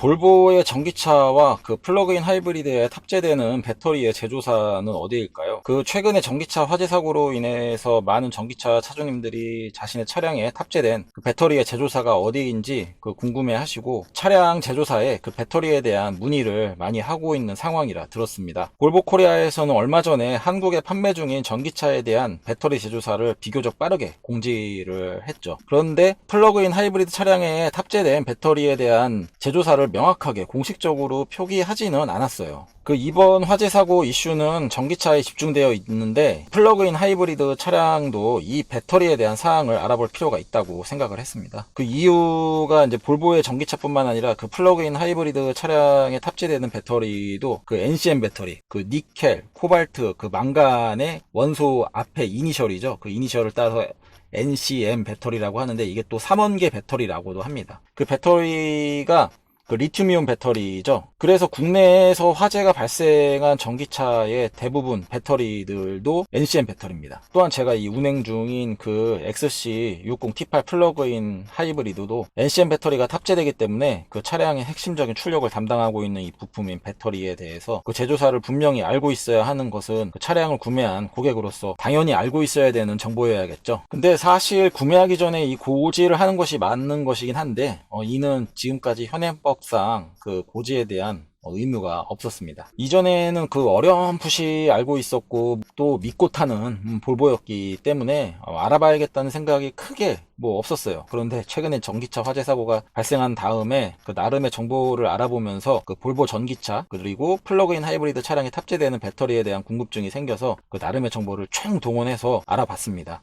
볼보의 전기차와 그 플러그인 하이브리드에 탑재되는 배터리의 제조사는 어디일까요? 그 최근에 전기차 화재 사고로 인해서 많은 전기차 차주님들이 자신의 차량에 탑재된 그 배터리의 제조사가 어디인지 그 궁금해 하시고 차량 제조사에 그 배터리에 대한 문의를 많이 하고 있는 상황이라 들었습니다. 볼보 코리아에서는 얼마 전에 한국에 판매 중인 전기차에 대한 배터리 제조사를 비교적 빠르게 공지를 했죠. 그런데 플러그인 하이브리드 차량에 탑재된 배터리에 대한 제조사를 명확하게 공식적으로 표기하지는 않았어요. 그 이번 화재 사고 이슈는 전기차에 집중되어 있는데 플러그인 하이브리드 차량도 이 배터리에 대한 사항을 알아볼 필요가 있다고 생각을 했습니다. 그 이유가 이제 볼보의 전기차뿐만 아니라 그 플러그인 하이브리드 차량에 탑재되는 배터리도 그 NCM 배터리, 그 니켈, 코발트, 그 망간의 원소 앞에 이니셜이죠. 그 이니셜을 따서 NCM 배터리라고 하는데 이게 또 3원계 배터리라고도 합니다. 그 배터리가 그 리튬이온 배터리죠. 그래서 국내에서 화재가 발생한 전기차의 대부분 배터리들도 NCM 배터리입니다. 또한 제가 이 운행 중인 그 XC60T8 플러그인 하이브리드도 NCM 배터리가 탑재되기 때문에 그 차량의 핵심적인 출력을 담당하고 있는 이 부품인 배터리에 대해서 그 제조사를 분명히 알고 있어야 하는 것은 그 차량을 구매한 고객으로서 당연히 알고 있어야 되는 정보여야겠죠. 근데 사실 구매하기 전에 이 고지를 하는 것이 맞는 것이긴 한데 이는 지금까지 현행법 상 그 고지에 대한 의무가 없었습니다. 이전에는 그 어렴풋이 알고 있었고 또 믿고 타는 볼보였기 때문에 알아봐야겠다는 생각이 크게 없었어요. 그런데 최근에 전기차 화재 사고가 발생한 다음에 그 나름의 정보를 알아보면서 그 볼보 전기차 그리고 플러그인 하이브리드 차량에 탑재되는 배터리에 대한 궁금증이 생겨서 그 나름의 정보를 총동원해서 알아봤습니다.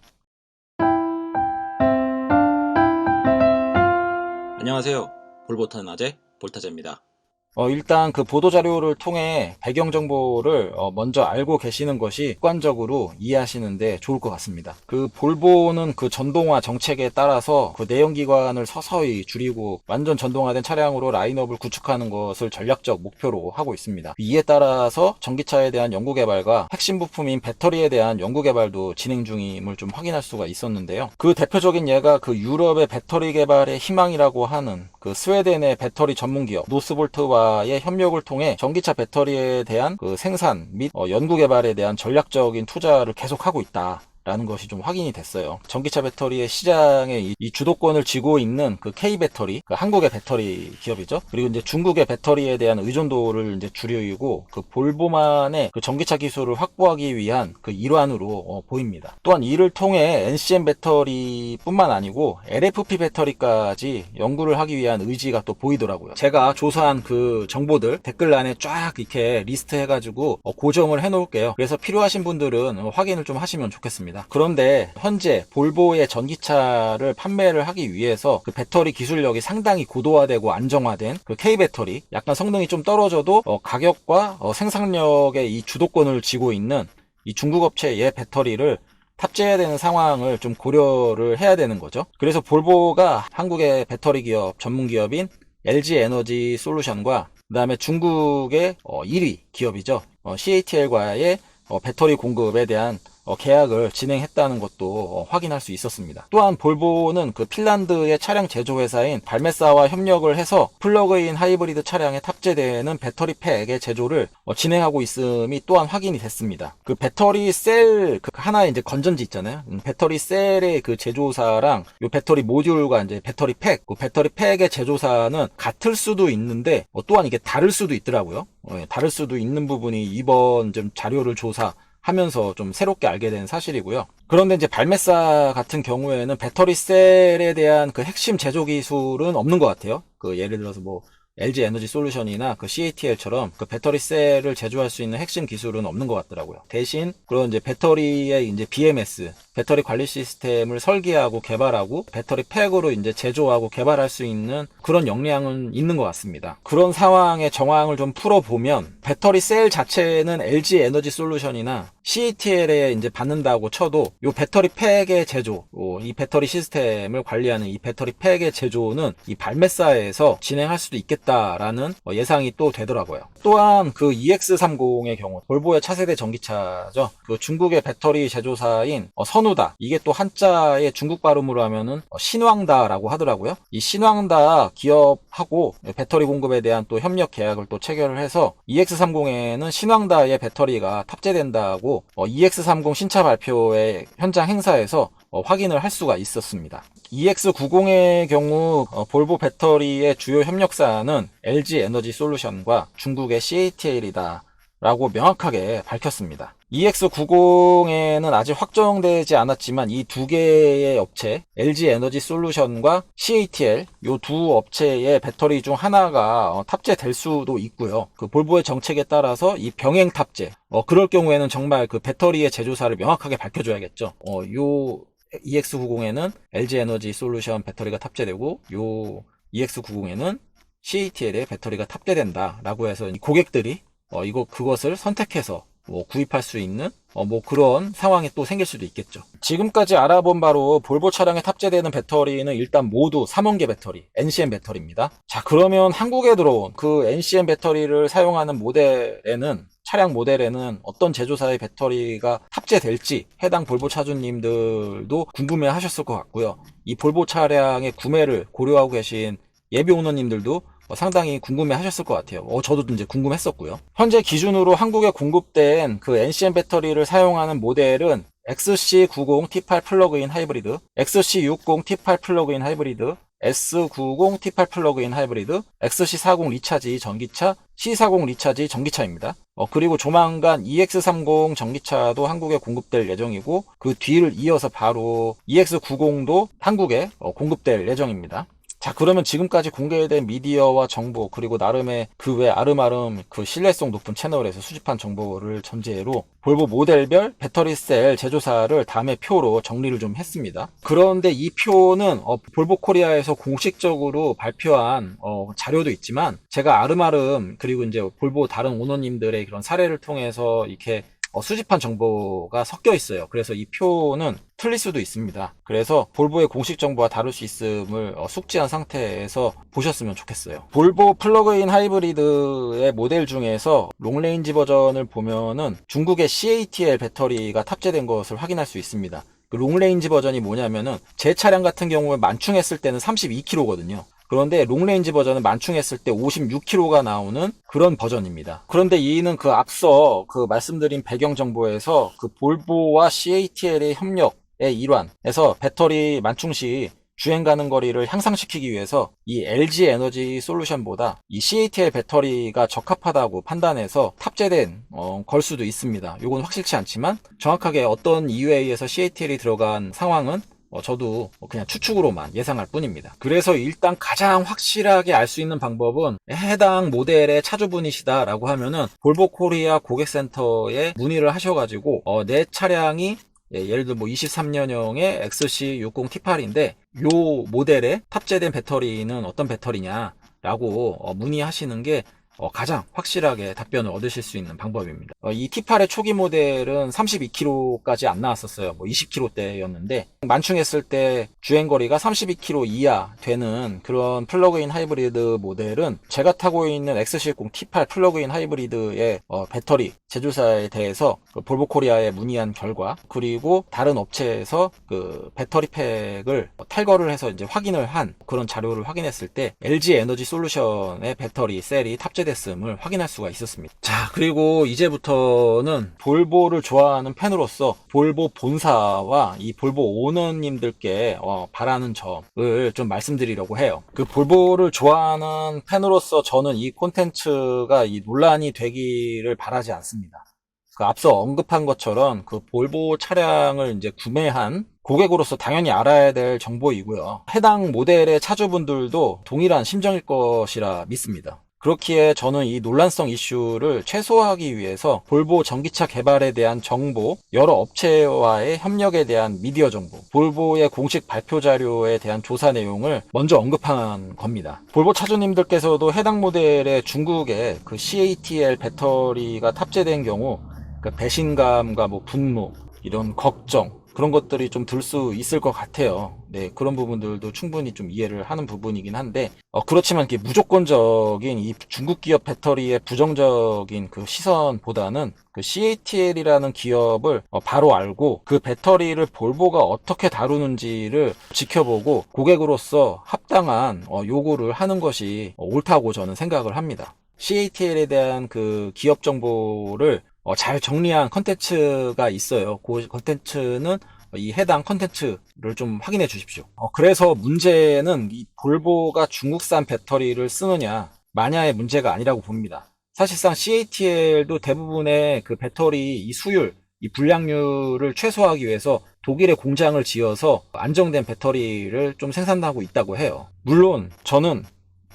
안녕하세요. 볼보 타는 아재 볼타제입니다. 일단 그 보도자료를 통해 배경정보를 먼저 알고 계시는 것이 습관적으로 이해하시는데 좋을 것 같습니다. 그 볼보는 그 전동화 정책에 따라서 그 내연기관을 서서히 줄이고 완전 전동화된 차량으로 라인업을 구축하는 것을 전략적 목표로 하고 있습니다. 이에 따라서 전기차에 대한 연구개발과 핵심 부품인 배터리에 대한 연구개발도 진행 중임을 좀 확인할 수가 있었는데요. 그 대표적인 예가 그 유럽의 배터리 개발의 희망이라고 하는 그 스웨덴의 배터리 전문기업 노스볼트와의 협력을 통해 전기차 배터리에 대한 그 생산 및 연구 개발에 대한 전략적인 투자를 계속하고 있다. 라는 것이 좀 확인이 됐어요. 전기차 배터리의 시장에 이 주도권을 쥐고 있는 그 K배터리, 그 한국의 배터리 기업이죠. 그리고 이제 중국의 배터리에 대한 의존도를 이제 줄이고 그 볼보만의 그 전기차 기술을 확보하기 위한 그 일환으로 보입니다. 또한 이를 통해 NCM 배터리뿐만 아니고 LFP 배터리까지 연구를 하기 위한 의지가 또 보이더라고요. 제가 조사한 그 정보들 댓글란에 쫙 이렇게 리스트 해가지고 고정을 해놓을게요. 그래서 필요하신 분들은 확인을 좀 하시면 좋겠습니다. 그런데 현재 볼보의 전기차를 판매를 하기 위해서 그 배터리 기술력이 상당히 고도화되고 안정화된 그 K배터리, 약간 성능이 좀 떨어져도 가격과 생산력의 이 주도권을 쥐고 있는 이 중국 업체의 배터리를 탑재해야 되는 상황을 좀 고려를 해야 되는 거죠. 그래서 볼보가 한국의 배터리 기업 전문 기업인 LG 에너지 솔루션과 그 다음에 중국의 1위 기업이죠. CATL과의 배터리 공급에 대한 계약을 진행했다는 것도 확인할 수 있었습니다. 또한 볼보는 그 핀란드의 차량 제조 회사인 발메사와 협력을 해서 플러그인 하이브리드 차량에 탑재되는 배터리 팩의 제조를 진행하고 있음이 또한 확인이 됐습니다. 그 배터리 셀 그 하나의 이제 건전지 있잖아요. 배터리 셀의 그 제조사랑 요 배터리 모듈과 이제 배터리 팩, 그 배터리 팩의 제조사는 같을 수도 있는데 또한 이게 다를 수도 있더라고요. 다를 수도 있는 부분이 이번 좀 자료를 조사하면서 좀 새롭게 알게 된 사실이고요. 그런데 이제 발메사 같은 경우에는 배터리 셀에 대한 그 핵심 제조 기술은 없는 것 같아요. 그 예를 들어서 LG 에너지 솔루션이나 그 CATL처럼 그 배터리 셀을 제조할 수 있는 핵심 기술은 없는 것 같더라고요. 대신 그런 이제 배터리의 이제 BMS, 배터리 관리 시스템을 설계하고 개발하고 배터리 팩으로 이제 제조하고 개발할 수 있는 그런 역량은 있는 것 같습니다. 그런 상황의 정황을 좀 풀어보면 배터리 셀 자체는 LG 에너지 솔루션이나 CATL에 이제 받는다고 쳐도 요 배터리 팩의 제조, 이 배터리 시스템을 관리하는 이 배터리 팩의 제조는 이 발매사에서 진행할 수도 있겠다라는 예상이 또 되더라고요. 또한 그 EX30의 경우 볼보의 차세대 전기차죠. 그 중국의 배터리 제조사인 선우다, 이게 또 한자의 중국 발음으로 하면은 신왕다라고 하더라고요. 이 신왕다 기업하고 배터리 공급에 대한 또 협력 계약을 또 체결을 해서 EX30에는 신왕다의 배터리가 탑재된다고 EX30 신차 발표회 현장 행사에서 확인을 할 수가 있었습니다. EX90의 경우 볼보 배터리의 주요 협력사는 LG 에너지 솔루션과 중국의 CATL이다 라고 명확하게 밝혔습니다. EX90에는 아직 확정되지 않았지만 이 두 개의 업체, LG 에너지 솔루션과 CATL, 요 두 업체의 배터리 중 하나가 탑재될 수도 있고요. 그 볼보의 정책에 따라서 이 병행 탑재, 그럴 경우에는 정말 그 배터리의 제조사를 명확하게 밝혀줘야겠죠. 요 EX90에는 LG 에너지 솔루션 배터리가 탑재되고, 요 EX90에는 CATL의 배터리가 탑재된다라고 해서 고객들이 그것을 선택해서 구입할 수 있는 그런 상황이 또 생길 수도 있겠죠. 지금까지 알아본 바로 볼보 차량에 탑재되는 배터리는 일단 모두 3원계 배터리, NCM 배터리입니다. 자, 그러면 한국에 들어온 그 NCM 배터리를 사용하는 모델에는, 차량 모델에는 어떤 제조사의 배터리가 탑재될지 해당 볼보 차주님들도 궁금해 하셨을 것 같고요. 이 볼보 차량의 구매를 고려하고 계신 예비 오너님들도 상당히 궁금해 하셨을 것 같아요. 저도 이제 궁금했었고요. 현재 기준으로 한국에 공급된 그 NCM 배터리를 사용하는 모델은 XC90 T8 플러그인 하이브리드, XC60 T8 플러그인 하이브리드, S90 T8 플러그인 하이브리드, XC40 리차지 전기차, C40 리차지 전기차입니다. 그리고 조만간 EX30 전기차도 한국에 공급될 예정이고, 그 뒤를 이어서 바로 EX90도 한국에 공급될 예정입니다. 자, 그러면 지금까지 공개된 미디어와 정보, 그리고 나름의 그 외 아름아름 그 신뢰성 높은 채널에서 수집한 정보를 전제로 볼보 모델별 배터리 셀 제조사를 다음의 표로 정리를 좀 했습니다. 그런데 이 표는 볼보 코리아에서 공식적으로 발표한 자료도 있지만, 제가 아름아름 그리고 이제 볼보 다른 오너님들의 그런 사례를 통해서 이렇게 수집한 정보가 섞여 있어요. 그래서 이 표는 틀릴 수도 있습니다. 그래서 볼보의 공식 정보와 다를 수 있음을 숙지한 상태에서 보셨으면 좋겠어요. 볼보 플러그인 하이브리드의 모델 중에서 롱레인지 버전을 보면은 중국의 CATL 배터리가 탑재된 것을 확인할 수 있습니다. 그 롱레인지 버전이 뭐냐면은 제 차량 같은 경우에 만충했을 때는 32km거든요. 그런데 롱레인지 버전은 만충했을 때 56km가 나오는 그런 버전입니다. 그런데 이는 그 앞서 그 말씀드린 배경 정보에서 그 볼보와 CATL의 협력의 일환에서 배터리 만충 시 주행 가는 거리를 향상시키기 위해서 이 LG 에너지 솔루션보다 이 CATL 배터리가 적합하다고 판단해서 탑재된 걸 수도 있습니다. 이건 확실치 않지만 정확하게 어떤 이유에 의해서 CATL이 들어간 상황은 저도 그냥 추측으로만 예상할 뿐입니다. 그래서 일단 가장 확실하게 알 수 있는 방법은 해당 모델의 차주분이시다라고 하면은 볼보 코리아 고객센터에 문의를 하셔가지고 내 차량이 예를 들어 23년형의 XC60 T8인데 요 모델에 탑재된 배터리는 어떤 배터리냐라고 문의하시는 게 가장 확실하게 답변을 얻으실 수 있는 방법입니다. 이 T8의 초기 모델은 32km까지 안 나왔었어요. 20km대였는데 만충했을 때 주행거리가 32km 이하 되는 그런 플러그인 하이브리드 모델은 제가 타고 있는 XC60 T8 플러그인 하이브리드의 배터리 제조사에 대해서 볼보 코리아에 문의한 결과, 그리고 다른 업체에서 그 배터리 팩을 탈거를 해서 이제 확인을 한 그런 자료를 확인했을 때 LG 에너지 솔루션의 배터리 셀이 탑재됐음을 확인할 수가 있었습니다. 자, 그리고 이제부터는 볼보를 좋아하는 팬으로서 볼보 본사와 이 볼보 오너님들께 바라는 점을 좀 말씀드리려고 해요. 그 볼보를 좋아하는 팬으로서 저는 이 콘텐츠가 이 논란이 되기를 바라지 않습니다. 그 앞서 언급한 것처럼 그 볼보 차량을 이제 구매한 고객으로서 당연히 알아야 될 정보이고요. 해당 모델의 차주분들도 동일한 심정일 것이라 믿습니다. 그렇기에 저는 이 논란성 이슈를 최소화하기 위해서 볼보 전기차 개발에 대한 정보, 여러 업체와의 협력에 대한 미디어 정보, 볼보의 공식 발표 자료에 대한 조사 내용을 먼저 언급한 겁니다. 볼보 차주님들께서도 해당 모델의 중국의 그 CATL 배터리가 탑재된 경우 그러니까 배신감과 뭐 분노, 이런 걱정, 그런 것들이 좀 들 수 있을 것 같아요. 네, 그런 부분들도 충분히 좀 이해를 하는 부분이긴 한데, 그렇지만 이게 무조건적인 이 중국 기업 배터리의 부정적인 그 시선보다는 그 CATL이라는 기업을 바로 알고 그 배터리를 볼보가 어떻게 다루는지를 지켜보고 고객으로서 합당한 요구를 하는 것이 옳다고 저는 생각을 합니다. CATL에 대한 그 기업 정보를 잘 정리한 컨텐츠가 있어요. 그 컨텐츠는 이 해당 컨텐츠를 좀 확인해 주십시오. 그래서 문제는 이 볼보가 중국산 배터리를 쓰느냐 마냐의 문제가 아니라고 봅니다. 사실상 CATL도 대부분의 그 배터리 이 수율, 이 불량률을 최소화하기 위해서 독일에 공장을 지어서 안정된 배터리를 좀 생산하고 있다고 해요. 물론 저는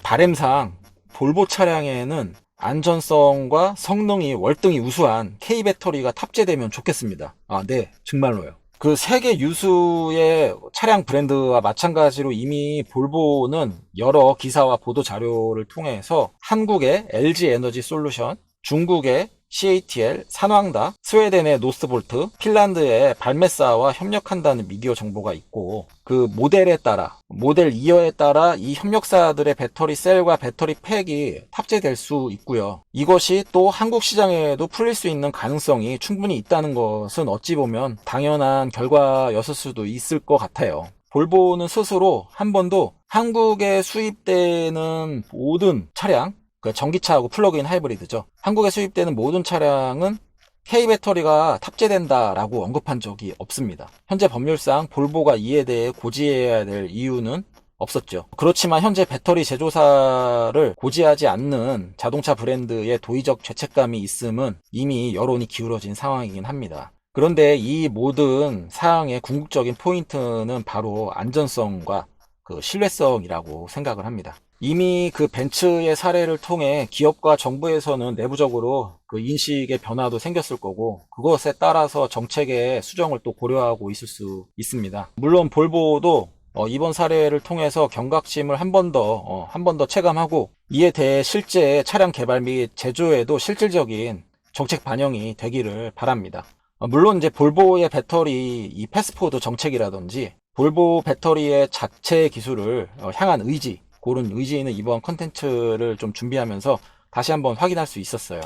바램상 볼보 차량에는 안전성과 성능이 월등히 우수한 K배터리가 탑재되면 좋겠습니다. 네, 정말로요. 그 세계 유수의 차량 브랜드와 마찬가지로 이미 볼보는 여러 기사와 보도 자료를 통해서 한국의 LG 에너지 솔루션, 중국의 CATL, 산왕다, 스웨덴의 노스볼트, 핀란드의 발메사와 협력한다는 미디어 정보가 있고, 그 모델에 따라, 모델 이어에 따라 이 협력사들의 배터리 셀과 배터리 팩이 탑재될 수 있고요. 이것이 또 한국 시장에도 풀릴 수 있는 가능성이 충분히 있다는 것은 어찌 보면 당연한 결과였을 수도 있을 것 같아요. 볼보는 스스로 한 번도 한국에 수입되는 모든 차량, 그 전기차하고 플러그인 하이브리드죠. 한국에 수입되는 모든 차량은 K배터리가 탑재된다라고 언급한 적이 없습니다. 현재 법률상 볼보가 이에 대해 고지해야 될 이유는 없었죠. 그렇지만 현재 배터리 제조사를 고지하지 않는 자동차 브랜드의 도의적 죄책감이 있음은 이미 여론이 기울어진 상황이긴 합니다. 그런데 이 모든 사항의 궁극적인 포인트는 바로 안전성과 그 신뢰성이라고 생각을 합니다. 이미 그 벤츠의 사례를 통해 기업과 정부에서는 내부적으로 그 인식의 변화도 생겼을 거고, 그것에 따라서 정책의 수정을 또 고려하고 있을 수 있습니다. 물론 볼보도 이번 사례를 통해서 경각심을 한 번 더 체감하고, 이에 대해 실제 차량 개발 및 제조에도 실질적인 정책 반영이 되기를 바랍니다. 물론 이제 볼보의 배터리 이 패스포드 정책이라든지 볼보 배터리의 자체 기술을 향한 의지, 그런 의지는 이번 컨텐츠를 좀 준비하면서 다시 한번 확인할 수 있었어요.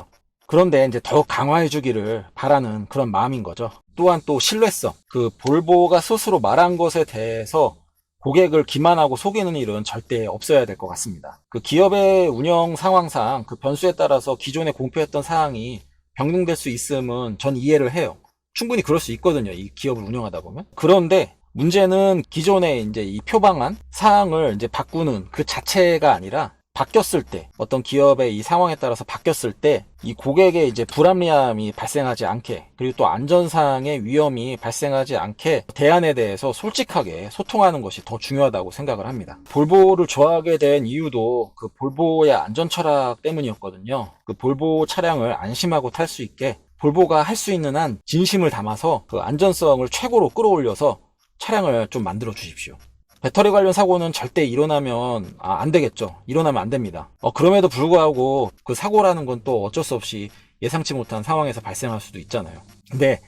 그런데 이제 더 강화해 주기를 바라는 그런 마음인 거죠. 또한 또 신뢰성, 그 볼보가 스스로 말한 것에 대해서 고객을 기만하고 속이는 일은 절대 없어야 될 것 같습니다. 그 기업의 운영 상황상 그 변수에 따라서 기존에 공표했던 사항이 변경될 수 있음은 전 이해를 해요. 충분히 그럴 수 있거든요. 이 기업을 운영하다 보면. 그런데 문제는 기존의 이제 이 표방한 사항을 이제 바꾸는 그 자체가 아니라, 바뀌었을 때, 어떤 기업의 이 상황에 따라서 바뀌었을 때 이 고객의 이제 불합리함이 발생하지 않게, 그리고 또 안전상의 위험이 발생하지 않게 대안에 대해서 솔직하게 소통하는 것이 더 중요하다고 생각을 합니다. 볼보를 좋아하게 된 이유도 그 볼보의 안전 철학 때문이었거든요. 그 볼보 차량을 안심하고 탈 수 있게 볼보가 할 수 있는 한 진심을 담아서 그 안전성을 최고로 끌어올려서 차량을 좀 만들어 주십시오. 배터리 관련 사고는 절대 일어나면 안 되겠죠. 일어나면 안 됩니다. 그럼에도 불구하고 그 사고라는 건 또 어쩔 수 없이 예상치 못한 상황에서 발생할 수도 있잖아요. 근데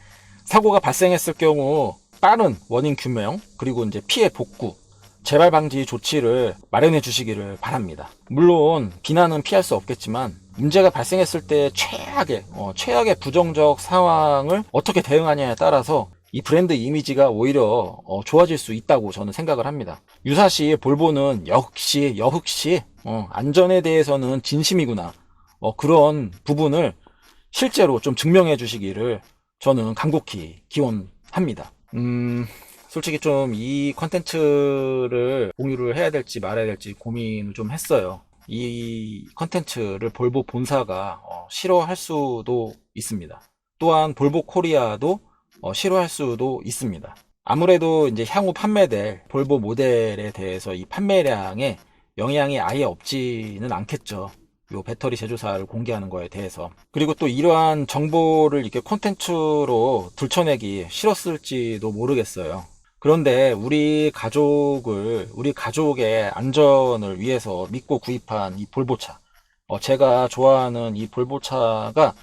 사고가 발생했을 경우 빠른 원인 규명, 그리고 이제 피해 복구, 재발 방지 조치를 마련해 주시기를 바랍니다. 물론 비난은 피할 수 없겠지만, 문제가 발생했을 때 최악의 부정적 상황을 어떻게 대응하냐에 따라서 이 브랜드 이미지가 오히려 좋아질 수 있다고 저는 생각을 합니다. 유사시 볼보는 역시 안전에 대해서는 진심이구나, 그런 부분을 실제로 좀 증명해 주시기를 저는 간곡히 기원합니다. 솔직히 좀 이 컨텐츠를 공유를 해야 될지 말아야 될지 고민을 좀 했어요. 이 컨텐츠를 볼보 본사가 싫어할 수도 있습니다. 또한 볼보 코리아도 싫어할 수도 있습니다. 아무래도 이제 향후 판매될 볼보 모델에 대해서 이 판매량에 영향이 아예 없지는 않겠죠. 요 배터리 제조사를 공개하는 거에 대해서. 그리고 또 이러한 정보를 이렇게 콘텐츠로 들춰내기 싫었을지도 모르겠어요. 그런데 우리 가족의 안전을 위해서 믿고 구입한 이 볼보차, 제가 좋아하는 이 볼보차가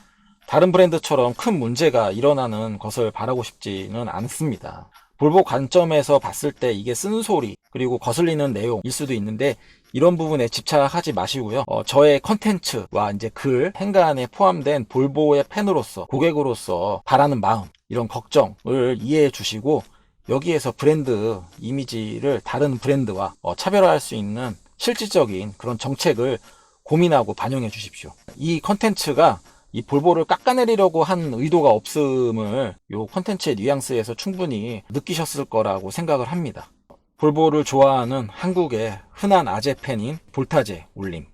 다른 브랜드처럼 큰 문제가 일어나는 것을 바라고 싶지는 않습니다. 볼보 관점에서 봤을 때 이게 쓴소리 그리고 거슬리는 내용일 수도 있는데 이런 부분에 집착하지 마시고요. 저의 컨텐츠와 이제 글, 행간에 포함된 볼보의 팬으로서 고객으로서 바라는 마음, 이런 걱정을 이해해 주시고 여기에서 브랜드 이미지를 다른 브랜드와 차별화할 수 있는 실질적인 그런 정책을 고민하고 반영해 주십시오. 이 컨텐츠가 이 볼보를 깎아내리려고 한 의도가 없음을 이 컨텐츠의 뉘앙스에서 충분히 느끼셨을 거라고 생각을 합니다. 볼보를 좋아하는 한국의 흔한 아재 팬인 볼타제 올림.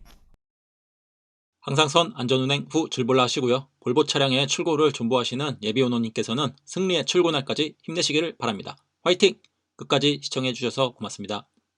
항상 선 안전운행 후 질볼라 하시고요. 볼보 차량의 출고를 존버하시는 예비오너님께서는 승리의 출고날까지 힘내시기를 바랍니다. 화이팅! 끝까지 시청해주셔서 고맙습니다.